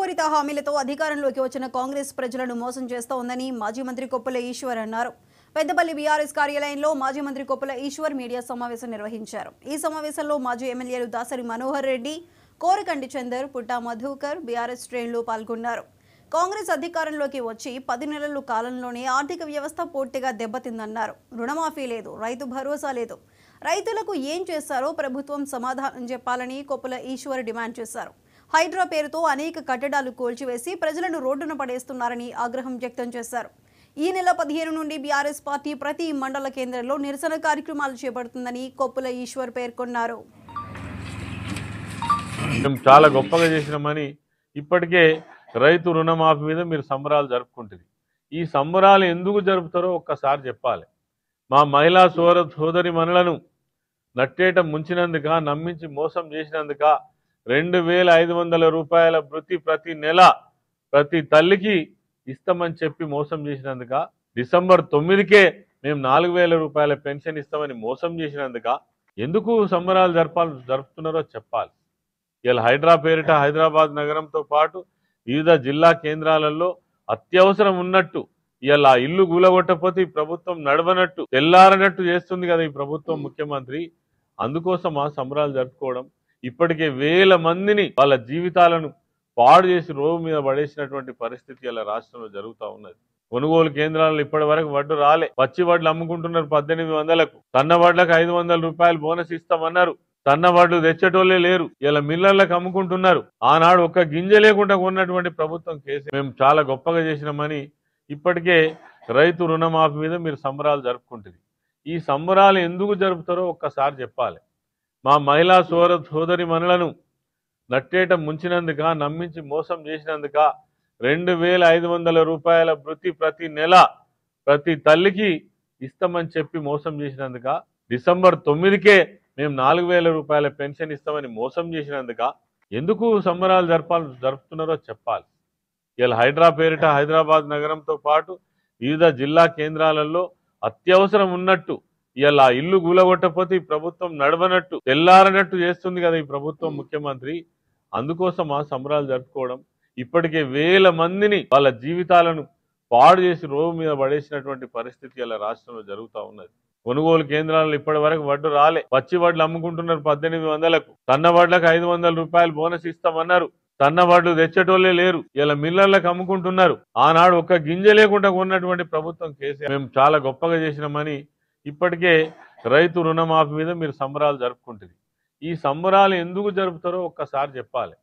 మోసపూరిత హామీలతో అధికారంలోకి వచ్చిన కాంగ్రెస్ ప్రజలను మోసం చేస్తోందని మాజీ మంత్రి కొప్పుల ఈశ్వర్ అన్నారు. పెద్దపల్లి బీఆర్ఎస్ కార్యాలయంలో మాజీ మంత్రి కొప్పుల ఈశ్వర్ మీడియా సమావేశం నిర్వహించారు. ఈ సమావేశంలో మాజీ ఎమ్మెల్యేలు దాసరి మనోహర్ రెడ్డి, కోరకంటి చందర్, పుట్టా మధుకర్, బీఆర్ఎస్ శ్రేణులు పాల్గొన్నారు. కాంగ్రెస్ అధికారంలోకి వచ్చి 10 నెలల కాలంలోనే ఆర్థిక వ్యవస్థ పూర్తిగా దెబ్బతిందన్నారు. రుణమాఫీ లేదు, రైతు భరోసా లేదు. రైతులకు ఏం చేశారో ప్రభుత్వం సమాధానం చెప్పాలని కొప్పుల ఈశ్వర్ డిమాండ్ చేశారు. హైడ్రా పేరుతో అనేక కట్టడాలు కూల్చివేసి ప్రజలను రోడ్డున పడేస్తున్నారని ఆగ్రహం వ్యక్తం చేశారు. ఈ నెల 15 నుండి బీఆర్ఎస్ పార్టీ ప్రతి మండల కేంద్రంలో నిరసన కార్యక్రమాలు చేపడుతుందని కొప్పుల ఈశ్వర్ పేర్కొన్నారు. చాలా గొప్పగా చేసినామని ఇప్పటికే రైతు రుణమాఫీ మీద మీరు సంబరాలు జరుపుకుంటుంది. ఈ సంబరాలు ఎందుకు జరుపుతారో ఒక్కసారి చెప్పాలి. మా మహిళా సోదరి మనులను నట్టేట ముంచినందుక, నమ్మించి మోసం చేసినందుక 2500 రూపాయల వృత్తి ప్రతి నెల ప్రతి తల్లికి ఇస్తామని చెప్పి మోసం చేసినందుక, డిసెంబర్ 9కే మేము 4000 రూపాయల పెన్షన్ ఇస్తామని మోసం చేసినందుక ఎందుకు సంబరాలు జరుపుతున్నారో చెప్పాలి. ఇలా హైడ్రా పేరిట హైదరాబాద్ నగరంతో పాటు వివిధ జిల్లా కేంద్రాలలో అత్యవసరం ఉన్నట్టు ఇలా ఇల్లు కూలగొట్టకపోతే ఈ ప్రభుత్వం నడవనట్టు తెల్లారనట్టు చేస్తుంది కదా ఈ ప్రభుత్వం, ముఖ్యమంత్రి. అందుకోసం ఆ సంబరాలు జరుపుకోవడం. ఇప్పటికే వేల మందిని వాళ్ళ జీవితాలను పాడు చేసి రోడ్డు మీద పడేసినటువంటి పరిస్థితి ఇలా రాష్ట్రంలో జరుగుతూ ఉన్నది. కొనుగోలు కేంద్రాలలో ఇప్పటి వరకు వడ్డు రాలే. పచ్చి వడ్లు అమ్ముకుంటున్నారు 1800కు. సన్న వడ్లకు 500 రూపాయలు బోనస్ ఇస్తామన్నారు. సన్న వడ్లు తెచ్చేటోళ్లే లేరు. ఇలా మిల్లర్లకు అమ్ముకుంటున్నారు. ఆనాడు ఒక్క గింజ లేకుండా ఉన్నటువంటి ప్రభుత్వం కేసీ మేము చాలా గొప్పగా చేసినామని ఇప్పటికే రైతు రుణమాఫీ మీద మీరు సంబరాలు జరుపుకుంటుంది. ఈ సంబరాలు ఎందుకు జరుపుతారో ఒక్కసారి చెప్పాలి. మా మహిళా సోదరి మనులను నట్టేట ముంచినందుక, నమ్మించి మోసం చేసినందుక 2500 రూపాయల వృత్తి ప్రతి నెల ప్రతి తల్లికి ఇస్తామని చెప్పి మోసం చేసినందుక, డిసెంబర్ 9కే మేము 4000 రూపాయల పెన్షన్ ఇస్తామని మోసం చేసినందుక ఎందుకు సంబరాలు జరుపుతున్నారో చెప్పాలి. ఇలా హైడ్రా పేరిట హైదరాబాద్ నగరంతో పాటు వివిధ జిల్లా కేంద్రాలలో అత్యవసరం ఉన్నట్టు ఇలా ఇల్లు కూలగొట్టకపోతే ఈ ప్రభుత్వం నడవనట్టు తెల్లారనట్టు చేస్తుంది కదా ఈ ప్రభుత్వం, ముఖ్యమంత్రి. అందుకోసం ఆ సంబరాలు జరుపుకోవడం. ఇప్పటికే వేల మందిని వాళ్ళ జీవితాలను పాడు చేసి రోడ్డు మీద పడేసినటువంటి పరిస్థితి ఇలా రాష్ట్రంలో జరుగుతూ ఉన్నది. కొనుగోలు కేంద్రాలలో ఇప్పటి వరకు వడ్డు రాలే. పచ్చి వడ్లు అమ్ముకుంటున్నారు 1800కు. సన్న వడ్లకు 500 రూపాయలు బోనస్ ఇస్తామన్నారు. సన్న వడ్లు తెచ్చేటోళ్లే లేరు. ఇలా మిల్లర్లకు అమ్ముకుంటున్నారు. ఆనాడు ఒక్క గింజ లేకుండా ఉన్నటువంటి ప్రభుత్వం కేసీ మేము చాలా గొప్పగా చేసినామని ఇప్పటికే రైతు రుణమాఫీ మీద మీరు సంబరాలు జరుపుకుంటుంది. ఈ సంబరాలు ఎందుకు జరుపుతారో ఒక్కసారి చెప్పాలి.